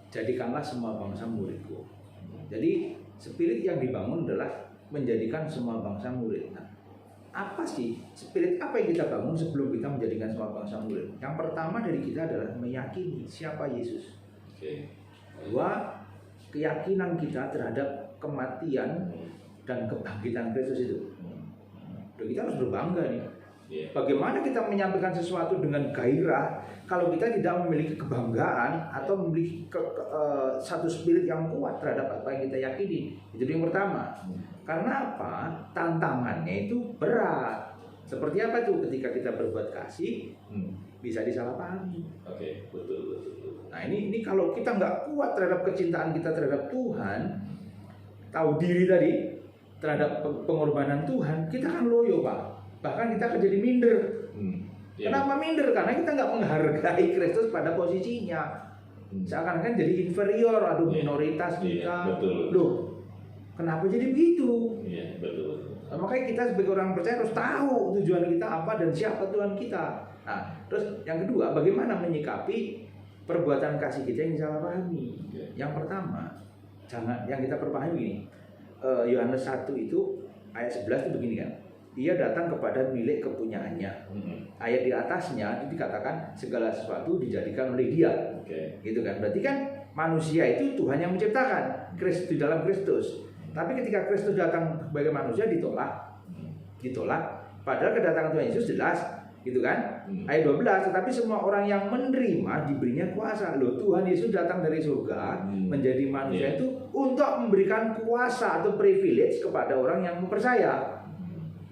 Jadikanlah semua bangsa muridku. Jadi spirit yang dibangun adalah menjadikan semua bangsa murid. Nah, apa sih spirit apa yang kita bangun sebelum kita menjadikan semua bangsa murid? Yang pertama dari kita adalah meyakini siapa Yesus. Bahwa keyakinan kita terhadap kematian dan kebangkitan Kristus itu. Dan kita harus berbangga nih. Bagaimana kita menyampaikan sesuatu dengan gairah kalau kita tidak memiliki kebanggaan atau memiliki satu spirit yang kuat terhadap apa yang kita yakini. Itu yang pertama. Karena apa? Tantangannya itu berat. Seperti apa tuh ketika kita berbuat kasih bisa disalahpahami. Betul. Nah ini kalau kita nggak kuat terhadap kecintaan kita terhadap Tuhan, tahu diri tadi terhadap pengorbanan Tuhan, kita kan loyo, Pak. Bahkan kita akan jadi minder. Kenapa minder? Karena kita nggak menghargai Kristus pada posisinya. Seakan-akan jadi inferior, minoritas kita. Loh, kenapa jadi begitu? Makanya kita sebagai orang percaya harus tahu tujuan kita apa dan siapa Tuhan kita. Nah, terus yang kedua, bagaimana menyikapi perbuatan kasih kita yang disalahpahami? Yang pertama, yang kita perpahami ini, Yohanes 1 itu ayat 11 itu begini kan. Dia datang kepada milik kepunyaannya. Ayat di atasnya itu dikatakan segala sesuatu dijadikan oleh Dia. Gitu kan. Berarti kan manusia itu Tuhan yang menciptakan, Kristus di dalam Kristus. Tapi ketika Kristus datang sebagai manusia ditolak. Padahal kedatangan Tuhan Yesus jelas gitu kan? Ayat 12, tetapi semua orang yang menerima diberinya kuasa. Loh, Tuhan Yesus datang dari surga menjadi manusia itu untuk memberikan kuasa atau privilege kepada orang yang percaya.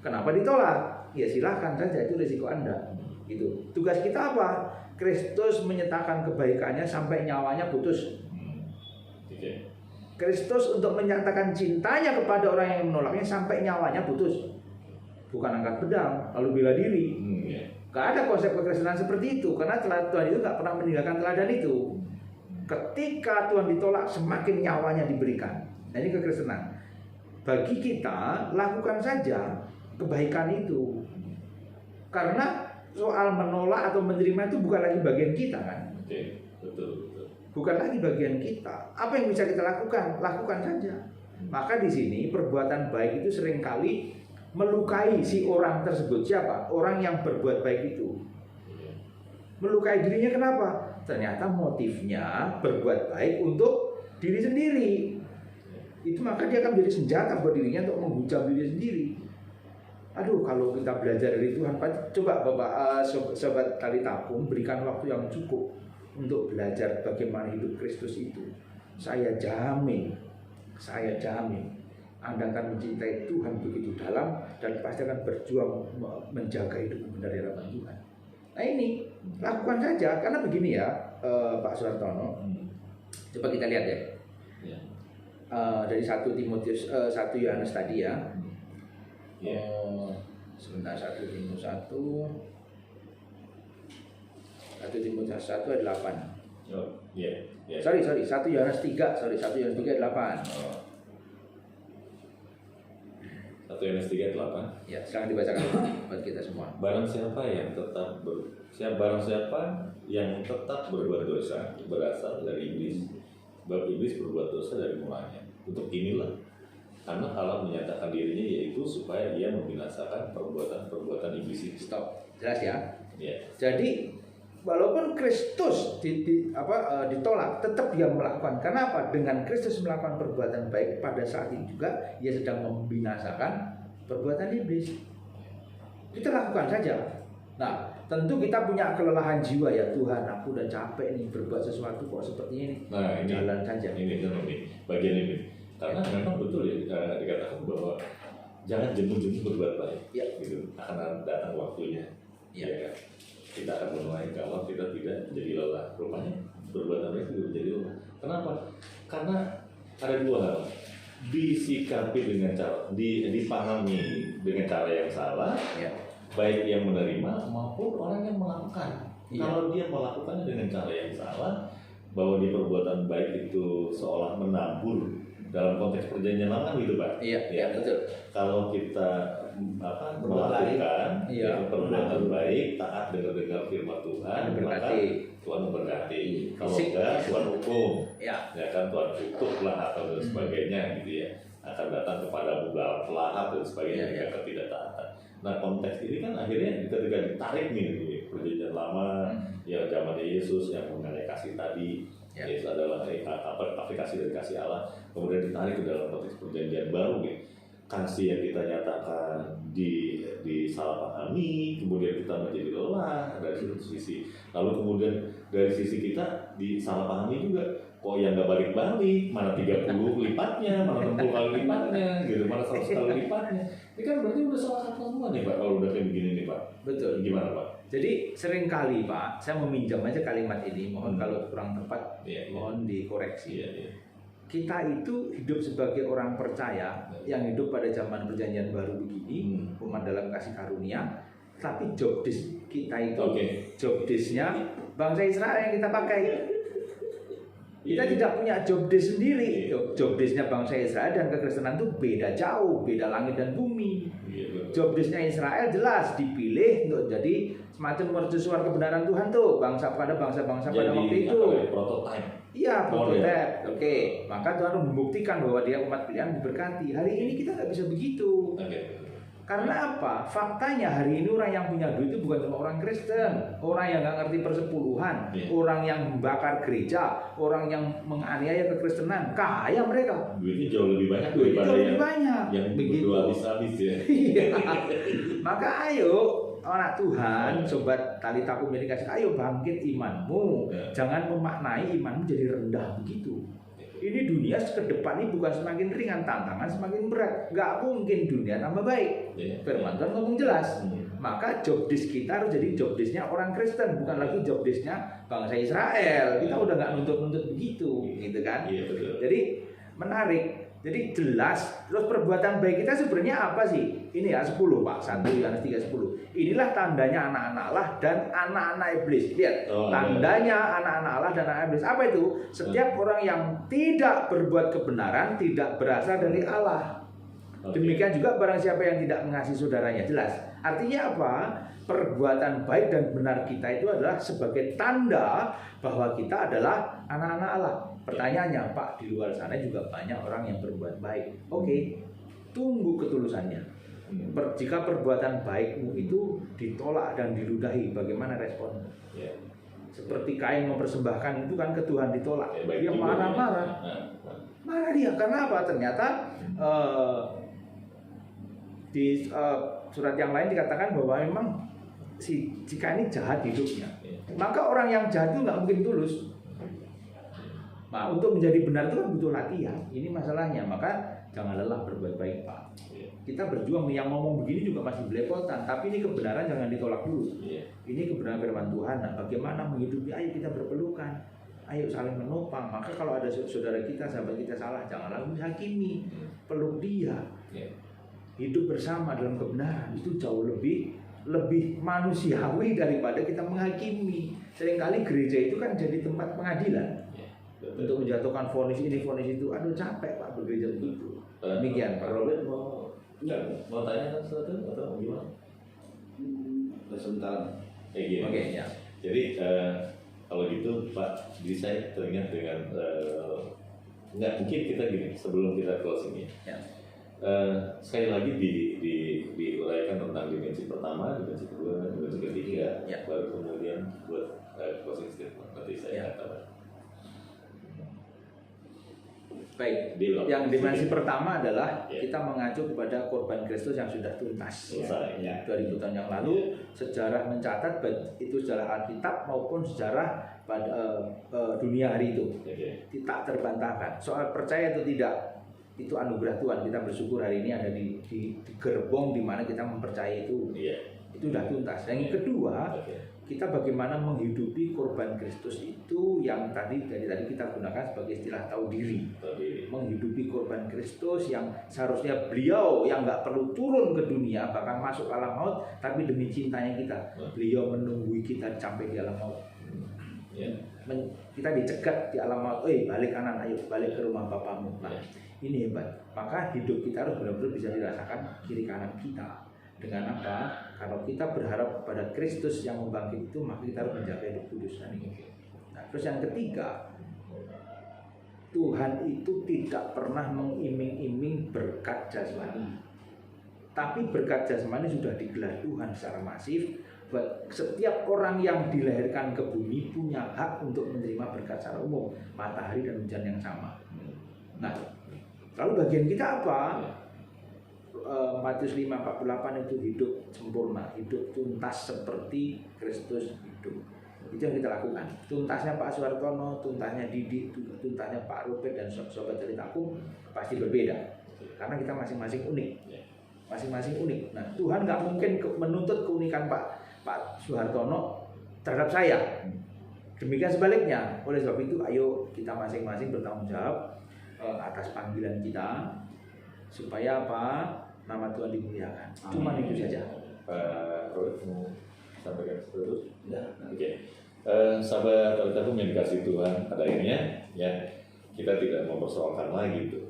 Kenapa ditolak? Ya silahkan saja, itu risiko Anda. Gitu. Tugas kita apa? Kristus menyatakan kebaikannya sampai nyawanya putus. Kristus untuk menyatakan cintanya kepada orang yang menolaknya sampai nyawanya putus. Bukan angkat pedang lalu bela diri. Gak ada konsep kekristenan seperti itu, karena Tuhan itu gak pernah meninggalkan teladan itu. Ketika Tuhan ditolak, semakin nyawanya diberikan. Nah, ini kekristenan. Bagi kita, lakukan saja kebaikan itu. Karena soal menolak atau menerima itu bukan lagi bagian kita kan? Betul. Bukan lagi bagian kita. Apa yang bisa kita lakukan? Lakukan saja. Maka di sini perbuatan baik itu seringkali melukai si orang tersebut. Siapa? Orang yang berbuat baik itu. Melukai dirinya kenapa? Ternyata motifnya berbuat baik untuk diri sendiri. Itu maka dia akan menjadi senjata buat dirinya untuk menghujam diri sendiri. Aduh, kalau kita belajar dari Tuhan, coba Bapak, sobat tali tabung, berikan waktu yang cukup untuk belajar bagaimana hidup Kristus itu. Saya jamin Anda akan mencintai Tuhan begitu dalam dan pasti akan berjuang menjaga hidup benar di hadapan Tuhan. Nah ini lakukan saja, karena begini ya, Pak Suhartono. Coba kita lihat ya. Dari 1 Timotius 1 Yohanes tadi ya. Sebentar, 1 Timotius 1 ayat 8. Sorry, 1 Yohanes 3, 1 Yohanes 3 ayat 8. 1 Yohanes 3 ayat 8. Ya, silakan dibacakan buat kita semua. Barang siapa yang tetap berbuat dosa berasal dari iblis. Sebab iblis berbuat dosa dari mulanya. Untuk inilah karena Allah menyatakan dirinya, yaitu supaya ia membinasakan perbuatan iblis itu. Stop. Jelas ya? Ya. Jadi walaupun Kristus ditolak, tetap dia melakukan. Kenapa? Dengan Kristus melakukan perbuatan baik pada saat itu juga, ia sedang membinasakan perbuatan iblis. Kita lakukan saja. Nah, tentu kita punya kelelahan jiwa ya, Tuhan, aku udah capek nih berbuat sesuatu kok seperti ini. Nah, ini jalan saja. Ini bagian ini. Karena memang betul ya, dikatakan bahwa jangan jenuh-jenuh berbuat baik. Ya. Gitu. Akan datang waktunya. Ya. Ya kan? Kita akan menuai kalau kita tidak jadi lelah. Rupanya berbuat baik itu menjadi lelah. Kenapa? Karena ada dua hal. Disikapi dengan cara, dipahami dengan cara yang salah, ya. Baik yang menerima maupun orang yang melakukan. Ya. Kalau dia melakukannya dengan cara yang salah, bahwa di perbuatan baik itu seolah menabur dalam konteks perjanjian lama gitu Pak. Iya, betul. Kalau kita melakukan perbuatan baik, taat dengar firman Tuhan, maka Tuhan memberkati. Kalau enggak, Tuhan hukum. Ya kan, Tuhan kutuklah atau dan sebagainya gitu ya. Akan datang kepada pelahap dan sebagainya jika ketidaktaatan. Nah, konteks ini kan akhirnya ketika ditarik nih perjanjian lama, ya zaman Yesus yang mengenai kasih tadi. Yesus adalah aplikasi dari kasih Allah, kemudian ditarik ke dalam konteks perjanjian baru nih. Kasih yang kita nyatakan disalahpahami, kemudian kita menjadi lelah dari satu sisi. Lalu kemudian dari sisi kita disalahpahami juga. Kok yang nggak balik-balik, mana 30 lipatnya, mana 60 kali lipatnya, gitu, mana 100 kali lipatnya. Ini kan berarti udah salah satu semua nih Pak, kalau udah kayak begini nih Pak. Betul. Gimana Pak? Jadi seringkali Pak, saya meminjam aja kalimat ini, mohon kalau kurang tepat, mohon dikoreksi. Kita itu hidup sebagai orang percaya yang hidup pada zaman perjanjian baru begini, umat dalam kasih karunia, tapi job desk kita itu, job desk-nya bangsa Israel yang kita pakai. Kita tidak punya job desk sendiri. Job desk-nya bangsa Israel dan kekristenan itu beda jauh, beda langit dan bumi. Job desk-nya Israel jelas dipilih untuk jadi semacam mercusuar kebenaran Tuhan tuh pada bangsa-bangsa pada waktu itu. Prototype. Iya, prototype. Oke, maka Tuhan membuktikan bahwa dia umat pilihan diberkati. Hari ini kita nggak bisa begitu. Karena apa? Faktanya hari ini orang yang punya duit itu bukan cuma orang Kristen, orang yang nggak ngerti persepuluhan, orang yang membakar gereja, orang yang menganiaya kekristenan, kaya mereka. Duitnya jauh lebih banyak daripada yang berdoa habis-habis ya. Maka ayo anak Tuhan, sobat Talitakum yang dikasih, ayo bangkit imanmu. Jangan memaknai imanmu jadi rendah begitu. Ini dunia ke depan ini bukan semakin ringan, tantangan semakin berat. Nggak mungkin dunia tambah baik. Firman Tuhan ngomong jelas. Maka job desk kita harus jadi job desknya orang Kristen, bukan lagi job desknya bangsa Israel. Kita udah nggak nuntut-nuntut begitu, gitu kan? Jadi menarik. Jadi jelas. Terus perbuatan baik kita sebenarnya apa sih? Ini ya 10 Pak, 1 Yohanes 3:10. Inilah tandanya anak-anak Allah dan anak-anak iblis. Lihat, tandanya anak-anak Allah dan anak iblis. Apa itu? Setiap orang yang tidak berbuat kebenaran tidak berasal dari Allah. Demikian juga barang siapa yang tidak mengasihi saudaranya. Jelas. Artinya apa? Perbuatan baik dan benar kita itu adalah sebagai tanda bahwa kita adalah anak-anak Allah. Pertanyaannya, Pak, di luar sana juga banyak orang yang berbuat baik. Oke, tunggu ketulusannya. Jika perbuatan baikmu itu ditolak dan diludahi, bagaimana responmu? Seperti Kain mempersembahkan itu kan ke Tuhan ditolak. Dia marah-marah. Marah dia, karena apa? Ternyata di surat yang lain dikatakan bahwa memang jika ini jahat hidupnya, maka orang yang jahat itu nggak mungkin tulus. Nah, untuk menjadi benar itu kan butuh latihan. Ini masalahnya. Maka jangan lelah berbuat baik, Pak. Kita berjuang, yang ngomong begini juga masih belepotan. Tapi ini kebenaran jangan ditolak dulu. Ini kebenaran firman Tuhan. Nah, bagaimana menghidupi? Ayo kita berpelukan. Ayo saling menopang. Maka kalau ada saudara kita, sahabat kita salah, jangan lalu hakimi. Peluk dia. Hidup bersama dalam kebenaran itu jauh lebih manusiawi daripada kita menghakimi. Seringkali gereja itu kan jadi tempat pengadilan. Untuk menjatuhkan vonis ini, vonis itu. Aduh, capek Pak bekerja begitu. Demikian Pak Robert. Mau tanya kan sesuatu atau gimana? Sebentar. Oke, ya. Jadi kalau gitu Pak, jadi saya teringat dengan nggak mungkin kita gini sebelum kita closing ya. Sekali lagi diuraikan tentang dimensi pertama, dimensi kedua, dimensi ketiga, baru kemudian buat closing statement. Nanti saya katakan. Baik, yang dimensi pertama adalah kita mengacu kepada korban Kristus yang sudah tuntas. 2000 tahun yang lalu, sejarah mencatat baik itu sejarah Alkitab maupun sejarah pada dunia hari itu. Tidak terbantahkan. Soal percaya atau tidak, itu anugerah Tuhan. Kita bersyukur hari ini ada di gerbong di mana kita mempercayai itu. Itu sudah tuntas. Yang kedua, kita bagaimana menghidupi korban Kristus itu yang tadi kita gunakan sebagai istilah tahu diri. Menghidupi korban Kristus yang seharusnya beliau yang nggak perlu turun ke dunia bahkan masuk alam maut, tapi demi cintanya kita beliau menunggu kita sampai di alam maut. Kita dicegat di alam maut, balik kanan, ayo balik ke rumah Bapamu. Nah, ini hebat. Maka hidup kita harus benar-benar bisa dirasakan kiri kanan kita. Dengan apa? Kalau kita berharap kepada Kristus yang membangkit itu, maka kita harus menjaga hidup kudus. Nah, terus yang ketiga, Tuhan itu tidak pernah mengiming-iming berkat jasmani. Tapi berkat jasmani sudah digelar Tuhan secara masif. Buat setiap orang yang dilahirkan ke bumi punya hak untuk menerima berkat secara umum, matahari dan hujan yang sama. Nah, lalu bagian kita apa? Matius 5:48 itu hidup sempurna, hidup tuntas seperti Kristus hidup. Itu yang kita lakukan. Tuntasnya Pak Suhartono, tuntasnya Didi, tuntasnya Pak Robert dan sobat Talitakum pasti berbeda. Karena kita masing-masing unik. Masing-masing unik. Nah, Tuhan nggak mungkin menuntut keunikan Pak Suhartono terhadap saya. Demikian sebaliknya. Oleh sebab itu, ayo kita masing-masing bertanggung jawab atas panggilan kita supaya apa? Nama Tuhan dimuliakan. Cuma itu saja. Pak Robert mau sampaikan sesuatu? Oke. Sahabat Talitakum yang dikasih Tuhan, pada akhirnya ya kita tidak mempersoalkan lagi itu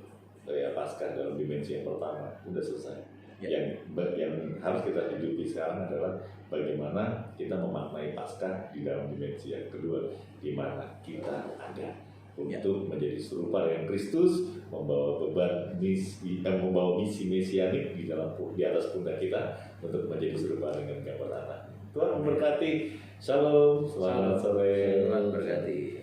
ya Paskah dalam dimensi yang pertama udah selesai. Yang harus kita hidupi sekarang adalah bagaimana kita memaknai Paskah di dalam dimensi yang kedua, di mana kita ada untuk menjadi serupa dengan Kristus, membawa beban membawa misi mesianik di atas pundak kita untuk menjadi serupa dengan gambar anak. Tuhan memberkati. Shalom, selamat sore. Tuhan berkati.